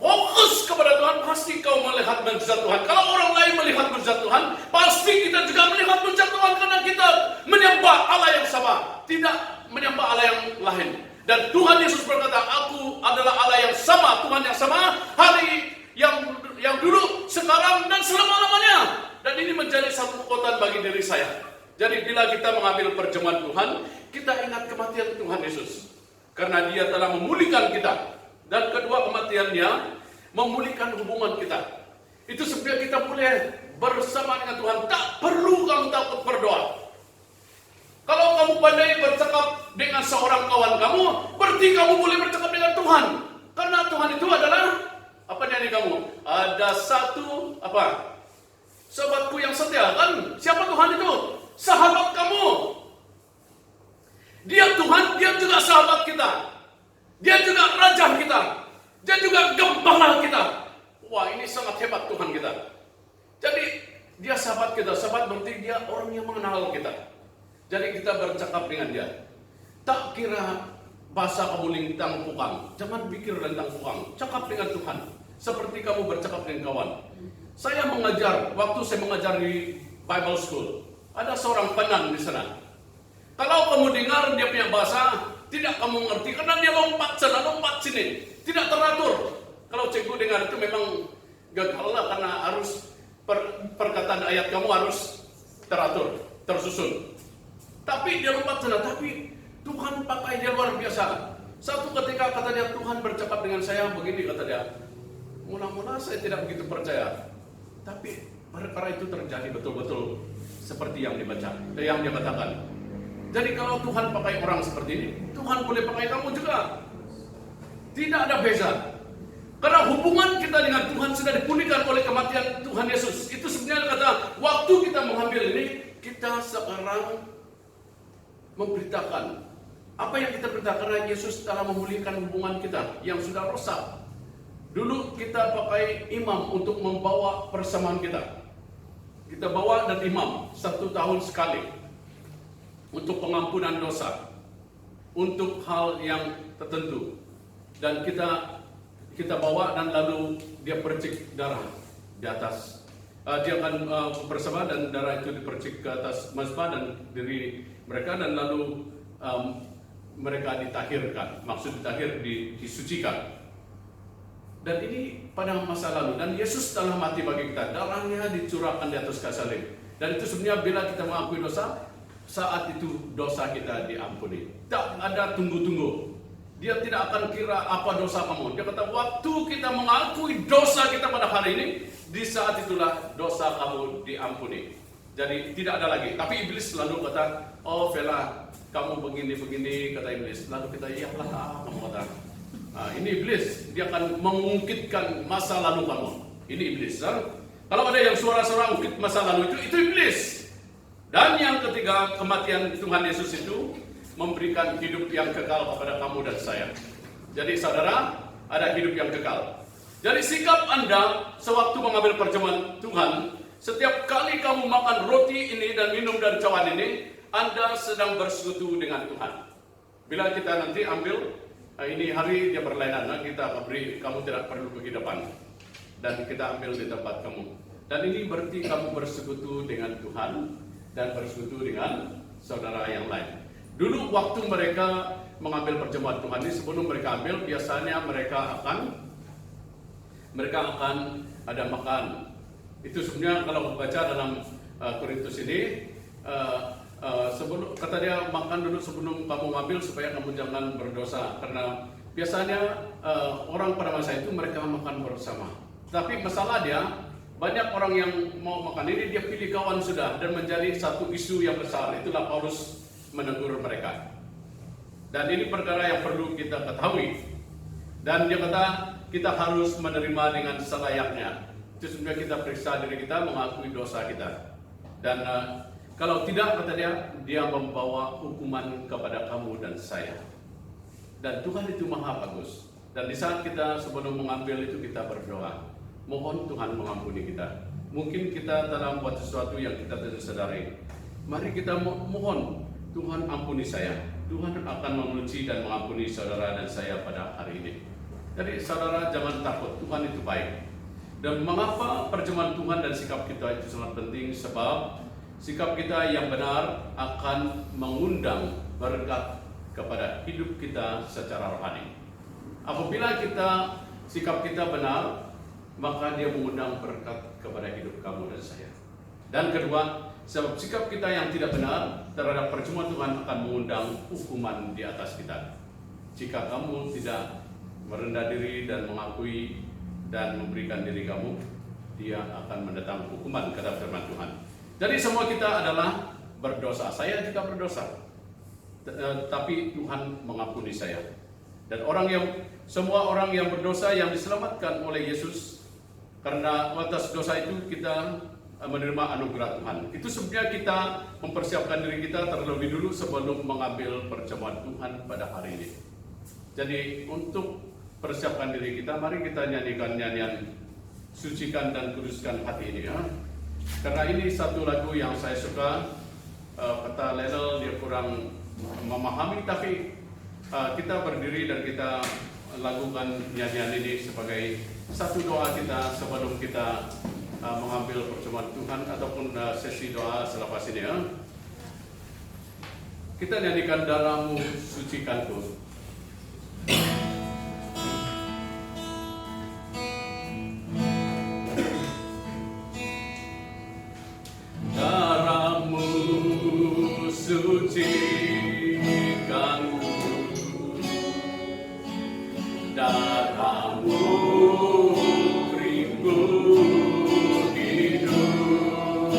fokus kepada Tuhan, pasti kau melihat mujizat Tuhan. Kalau orang lain melihat mujizat Tuhan, pasti kita juga melihat mujizat Tuhan, karena kita menyembah Allah yang sama, tidak menyembah Allah yang lain. Dan Tuhan Yesus berkata, aku adalah Allah yang sama, Tuhan yang sama, hari yang dulu, sekarang, dan selama-lamanya. Dan ini menjadi satu kekuatan bagi diri saya. Jadi bila kita mengambil perjamuan Tuhan, kita ingat kematian Tuhan Yesus. Karena dia telah memulihkan kita. Dan kedua, kematiannya memulihkan hubungan kita. Itu sebabnya kita boleh bersama dengan Tuhan. Tak perlu kamu takut berdoa. Kalau kamu pandai bercakap dengan seorang kawan kamu, berarti kamu boleh bercakap dengan Tuhan. Karena Tuhan itu adalah, apa nyanyi kamu? Ada satu, sahabatku yang setia, kan? Siapa Tuhan itu? Sahabat kamu. Dia Tuhan, dia juga sahabat kita. Dia juga raja kita. Dia juga gembala kita. Wah, ini sangat hebat Tuhan kita. Jadi, dia sahabat kita. Sahabat berarti dia orang yang mengenal kita. Jadi kita bercakap dengan dia. Tak kira bahasa kamu lintang pukang. Jangan pikir lintang pukang. Cakap dengan Tuhan. Seperti kamu bercakap dengan kawan. Saya mengajar, waktu saya mengajar di Bible School, ada seorang penan di sana. Kalau kamu dengar dia punya bahasa, tidak kamu mengerti, karena dia lompat sana, lompat sini, tidak teratur. Kalau cikgu dengar itu memang gagal lah, karena harus perkataan ayat kamu harus teratur, tersusun. Tapi dia lompat sana, tapi Tuhan pakai dia luar biasa. Satu ketika kata dia, Tuhan bercakap dengan saya begini, kata dia. Mula-mula saya tidak begitu percaya. Tapi perkara itu terjadi betul-betul seperti yang dibaca, yang dia katakan. Jadi kalau Tuhan pakai orang seperti ini, Tuhan boleh pakai kamu juga. Tidak ada beza. Karena hubungan kita dengan Tuhan sudah dipulihkan oleh kematian Tuhan Yesus. Itu sebenarnya kata, waktu kita mengambil ini, kita sekarang memberitakan apa yang kita beritakan, karena Yesus telah memulihkan hubungan kita yang sudah rusak. Dulu kita pakai imam untuk membawa persamaan kita. Kita bawa dan imam 1 tahun sekali untuk pengampunan dosa, untuk hal yang tertentu. Dan kita bawa dan lalu dia percik darah di atas. Dia akan bersama dan darah itu dipercik ke atas mazbah dan diri mereka, dan lalu mereka ditahirkan. Maksud ditahir, disucikan. Dan ini pada masa lalu, dan Yesus telah mati bagi kita, darahnya dicurahkan di atas kayu salib. Dan itu sebenarnya bila kita mengakui dosa, saat itu dosa kita diampuni. Tak ada tunggu-tunggu. Dia tidak akan kira apa dosa kamu. Dia kata, waktu kita mengakui dosa kita pada hari ini, di saat itulah dosa kamu diampuni. Jadi tidak ada lagi. Tapi iblis selalu kata, oh Vela, kamu begini-begini, kata iblis. Lalu kita, iyalah, kamu kata. Nah, ini iblis, dia akan mengungkitkan masa lalu kamu. Ini iblis. Kalau ada yang suara-suara ungkit masa lalu itu iblis. Dan yang ketiga, kematian Tuhan Yesus itu memberikan hidup yang kekal kepada kamu dan saya. Jadi saudara, ada hidup yang kekal. Jadi sikap Anda sewaktu mengambil perjamuan Tuhan, Setiap kali kamu makan roti ini dan minum dari cawan ini, Anda sedang bersekutu dengan Tuhan. Bila kita nanti ambil, ini hari dia berlainan, kita beri, kamu tidak perlu pergi depan. Dan kita ambil di tempat kamu. Dan ini berarti kamu bersekutu dengan Tuhan dan bersekutu dengan saudara yang lain. Dulu waktu mereka mengambil perjamuan Tuhan ini, sebelum mereka ambil, biasanya mereka akan ada makan. Itu sebenarnya kalau baca dalam Korintus ini, sebelum kata dia makan dulu sebelum kamu ngambil supaya kamu jangan berdosa. Karena biasanya orang pada masa itu mereka makan bersama. Tapi masalah dia, banyak orang yang mau makan ini dia pilih kawan sudah dan menjadi satu isu yang besar. Itulah Paulus menegur mereka. Dan ini perkara yang perlu kita ketahui. Dan dia kata kita harus menerima dengan selayaknya. Itu sebenarnya kita periksa diri kita, mengakui dosa kita. Dan kalau tidak, kata dia membawa hukuman kepada kamu dan saya. Dan Tuhan itu maha bagus. Dan di saat kita sebelum mengambil itu kita berdoa. Mohon Tuhan mengampuni kita. Mungkin kita dalam buat sesuatu yang kita tidak sadari. Mari kita mohon Tuhan ampuni saya. Tuhan akan menguji dan mengampuni saudara dan saya pada hari ini. Jadi saudara jangan takut, Tuhan itu baik. Dan mengapa perjamuan Tuhan dan sikap kita itu sangat penting? Sebab sikap kita yang benar akan mengundang berkat kepada hidup kita secara rohani. Apabila sikap kita benar, maka dia mengundang berkat kepada hidup kamu dan saya. Dan kedua, sebab sikap kita yang tidak benar terhadap perjamuan Tuhan akan mengundang hukuman di atas kita. Jika kamu tidak merendah diri dan mengakui dan memberikan diri kamu, dia akan mendatang hukuman, kata firman Tuhan. Jadi semua kita adalah berdosa. Saya juga berdosa, tapi Tuhan mengampuni saya. Dan semua orang yang berdosa yang diselamatkan oleh Yesus, karena atas dosa itu kita menerima anugerah Tuhan. Itu sebenarnya kita mempersiapkan diri kita terlebih dulu sebelum mengambil perjamuan Tuhan pada hari ini. Jadi untuk persiapkan diri kita, mari kita nyanyikan nyanyian sucikan dan kuduskan hati ini ya. Karena ini satu lagu yang saya suka. Kata Lionel dia kurang memahami, tapi kita berdiri dan kita lakukan nyanyian ini sebagai satu doa kita sebelum kita mengambil perjamuan Tuhan ataupun sesi doa selepas ini ya. Kita nyanyikan darahmu sucikanku. Darahmu sucikanku, darahmu beriku hidup,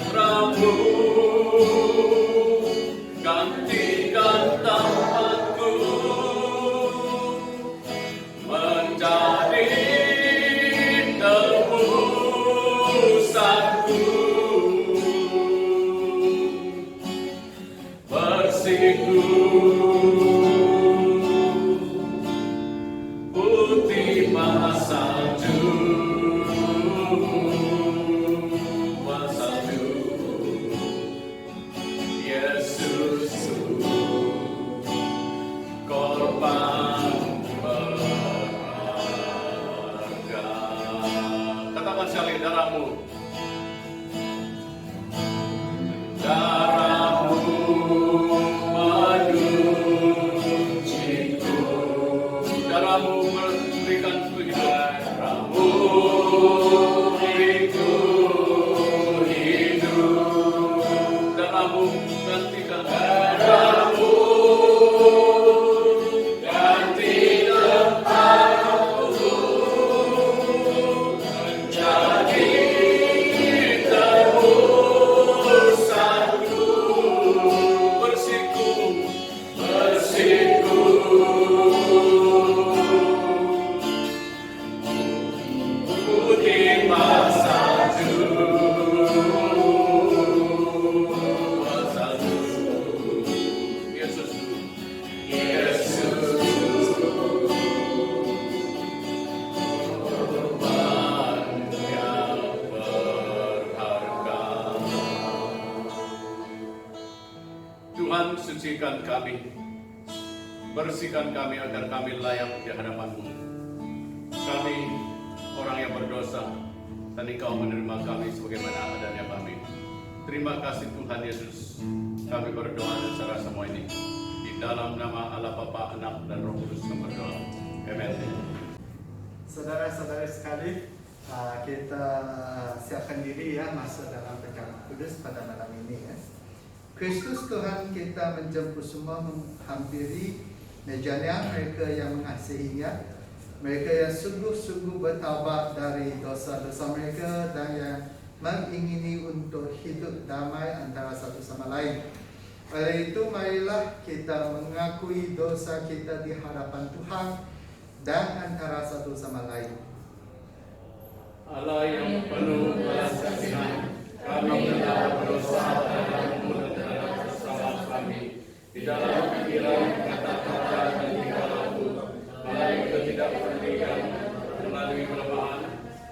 darahmu gantikan tempatku menjadi tebusanku, bersihku putih salju, salju. Yesusku korban berharga. Katakan sekali, darahmu, darahmu menyuciku, darahmu memberikan hidup, darahmu beriku hidup, darahmu gantikan, darahmu ganti tempatku menjadi sucikan kami, bersihkan kami agar kami layak di hadapan-Mu. Kami orang yang berdosa, dan Engkau menerima kami sebagaimana adanya kami. Terima kasih Tuhan Yesus. Kami berdoa dan serah semua ini di dalam nama Allah Bapa, Anak, dan Roh Kudus kami berdoa. Amin. Saudara-saudara sekali, kita siapkan diri ya masuk dalam pecahan kudus pada malam ini ya. Kristus Tuhan kita menjemput semua menghampiri mejanya mereka yang mengasihinya, mereka yang sungguh-sungguh bertaubat dari dosa-dosa mereka dan yang mengingini untuk hidup damai antara satu sama lain. Oleh itu marilah kita mengakui dosa kita di hadapan Tuhan dan antara satu sama lain. Allah yang penuh belas kasihan, kami telah berdosa terhadap-Mu dan terhadap sesama kami di dalam pikiran, kata-kata, dan tingkah laku, melalui ketidakperhatian, melalui kelemahan,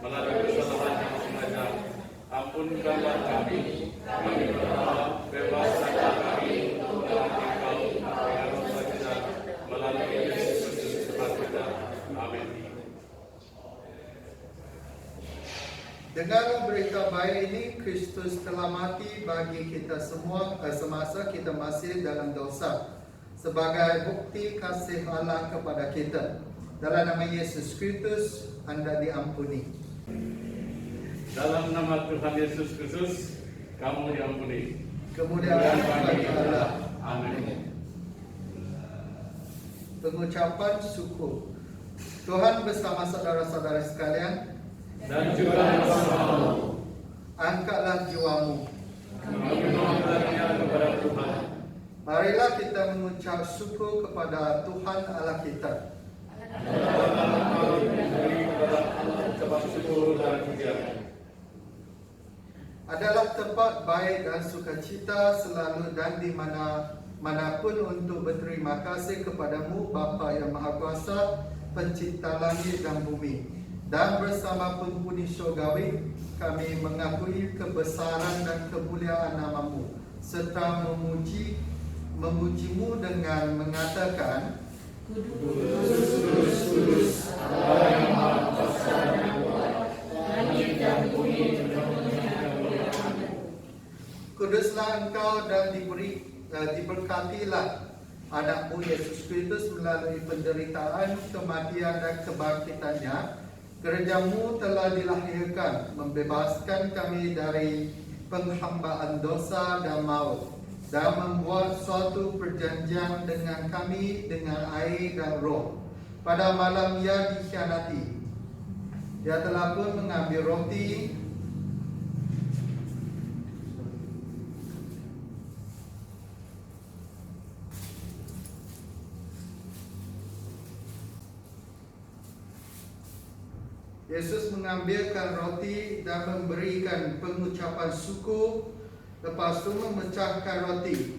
melalui kesalahan yang sengaja. Ampunkanlah kami berdoa, bebaskanlah kami untuk Engkau dengan sukacita melalui Yesus Kristus Tuhan kita. Amin. Dengar berita baik ini, Kristus telah mati bagi kita semua semasa kita masih dalam dosa, sebagai bukti kasih Allah kepada kita. Dalam nama Yesus Kristus, Anda diampuni. Dalam nama Tuhan Yesus Kristus, kamu diampuni. Kemudian bagi Allah. Amin. Pengucapan syukur. Tuhan bersama saudara-saudara sekalian, Dan juga bersamamu, angkatlah jiwamu. kami memohonnya kepada Tuhan. Marilah kita mengucap syukur kepada Tuhan Allah kita. Kami beri kepada Allah ucapan syukur dan pujian. Adalah tempat baik dan sukacita selalu dan di manapun untuk berterima kasih kepadamu Bapa yang Maha Kuasa, Pencipta langit dan bumi. Dan bersama penghuni syurgawi, kami mengakui kebesaran dan kemuliaan nama-Mu, serta memuji-Mu dengan mengatakan, Kudus, kudus, kudus, Allah yang Maha Kuasa dan Kuat, langit dan bumi penuhnya kemuliaan-Mu. Kuduslah Engkau dan diberkatilah anak-Mu Yesus Kristus melalui penderitaan, kematian dan kebangkitannya. Kerja-Mu telah dilahirkan, membebaskan kami dari penghambaan dosa dan maut, dan membuat suatu perjanjian dengan kami dengan air dan roh. Pada malam Ia dikhianati, Dia telah pun mengambil roti, Yesus mengambilkan roti dan memberikan pengucapan syukur, lepas itu memecahkan roti.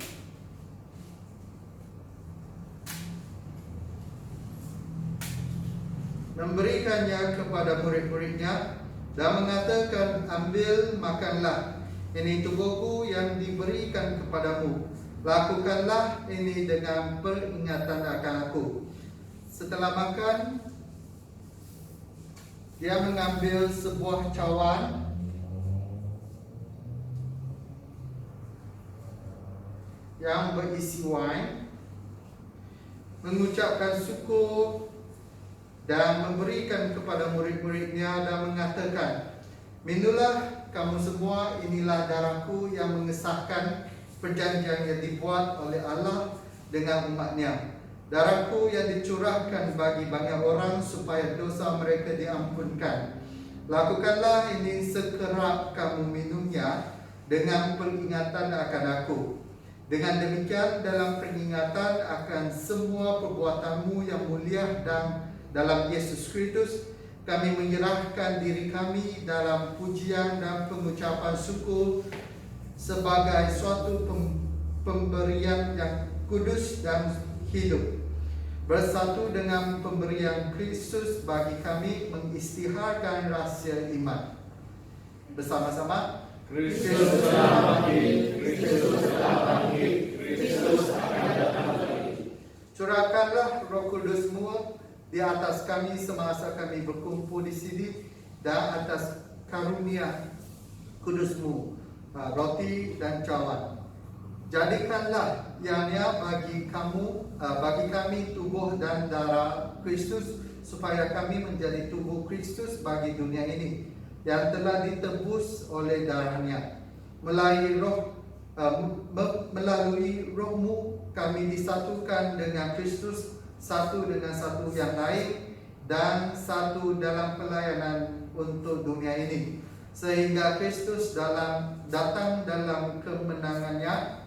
Memberikannya kepada murid-muridnya dan mengatakan, ambil, makanlah. Ini tubuhku yang diberikan kepadamu. Lakukanlah ini dengan peringatan akan aku. Setelah makan, Dia mengambil sebuah cawan yang berisi wine, mengucapkan syukur dan memberikan kepada murid-muridnya dan mengatakan, minumlah kamu semua, inilah darahku yang mengesahkan perjanjian yang dibuat oleh Allah dengan umatnya. Darahku yang dicurahkan bagi banyak orang supaya dosa mereka diampunkan. Lakukanlah ini sekerap kamu minumnya dengan peringatan akan aku. Dengan demikian dalam peringatan akan semua perbuatanmu yang mulia dan dalam Yesus Kristus, kami menyerahkan diri kami dalam pujian dan pengucapan syukur sebagai suatu pemberian yang kudus dan hidup, bersatu dengan pemberian Kristus bagi kami mengisytiharkan rahsia iman. Bersama-sama, Kristus telah bangkit, Kristus telah bangkit, Curahkanlah Roh Kudus-Mu di atas kami semasa kami berkumpul di sini dan atas karunia Kudus-Mu, roti dan cawan. Jadikanlah ianya bagi kami tubuh dan darah Kristus, supaya kami menjadi tubuh Kristus bagi dunia ini yang telah ditebus oleh darahnya. Melalui Roh-Mu kami disatukan dengan Kristus, satu dengan satu yang lain, dan satu dalam pelayanan untuk dunia ini, sehingga Kristus datang dalam kemenangannya,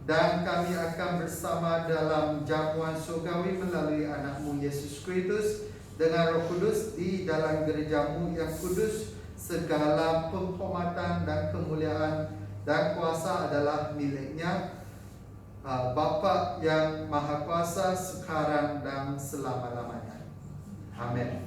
dan kami akan bersama dalam jamuan surgawi melalui Anak-Mu Yesus Kristus dengan Roh Kudus di dalam gereja-Mu yang kudus. Segala penghormatan dan kemuliaan dan kuasa adalah milik-Nya, Bapa yang Maha Kuasa, sekarang dan selama-lamanya. Amin.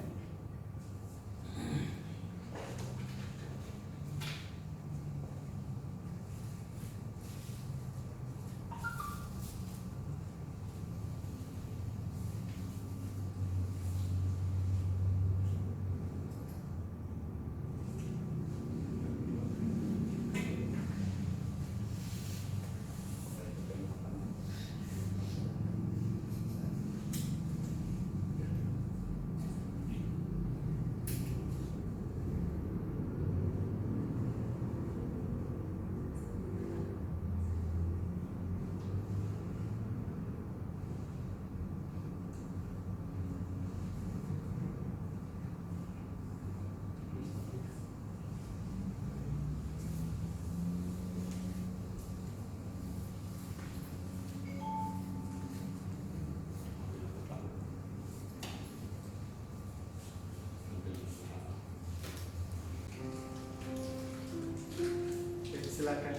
Silakan.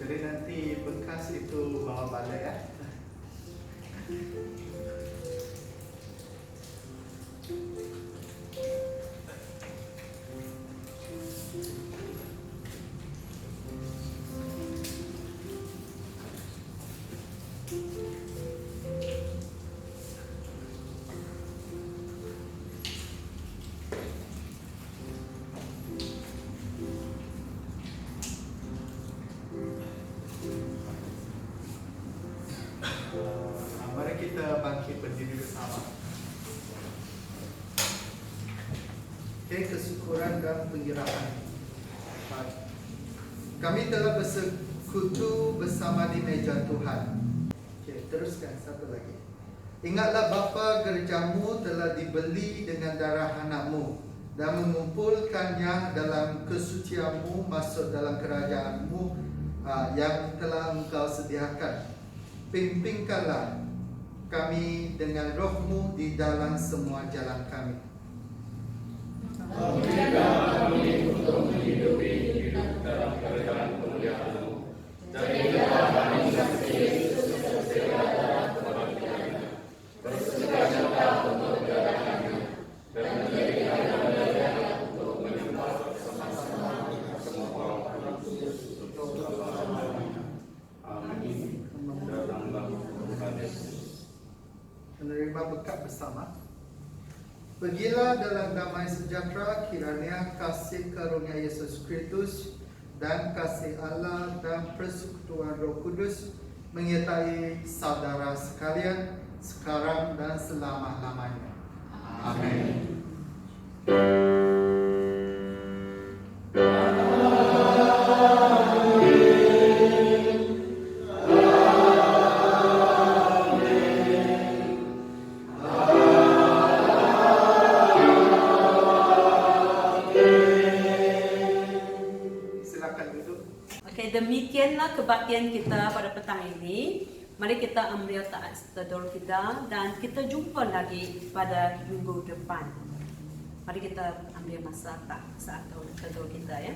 Jadi nanti bekas itu bawa balik ya. Mari kita bangkit berdiri bersama. Kesyukuran dan penghirauan. Kami telah bersekutu bersama di meja Tuhan. Teruskan satu lagi. Ingatlah Bapa, gereja-Mu telah dibeli dengan darah Anak-Mu dan mengumpulkannya dalam kesucian-Mu masuk dalam kerajaan-Mu yang telah Engkau sediakan. Pimpinkanlah kami dengan Roh-Mu di dalam semua jalan kami. Berikan kami untuk menghidupi hidup dalam kerajaan kemuliaan-Mu. Jadilah kami saksi sesuai dalam kebaktian-Nya. Bersukacita untuk darah-Nya dan menjadikan kami untuk menyembah bersama-sama semua orang kudus untuk selama-lamanya. Amin. Datanglah Tuhan Yesus. Menerima berkat bersama. Pergilah dalam damai sejahtera, kiranya kasih karunia Yesus Kristus dan kasih Allah dan persekutuan Roh Kudus menyertai saudara sekalian sekarang dan selama-lamanya. Amin. Demikianlah kebaktian kita pada petang ini. Mari kita ambil taat tedur kita dan kita jumpa lagi pada minggu depan. Mari kita ambil masa saat tedur kita ya.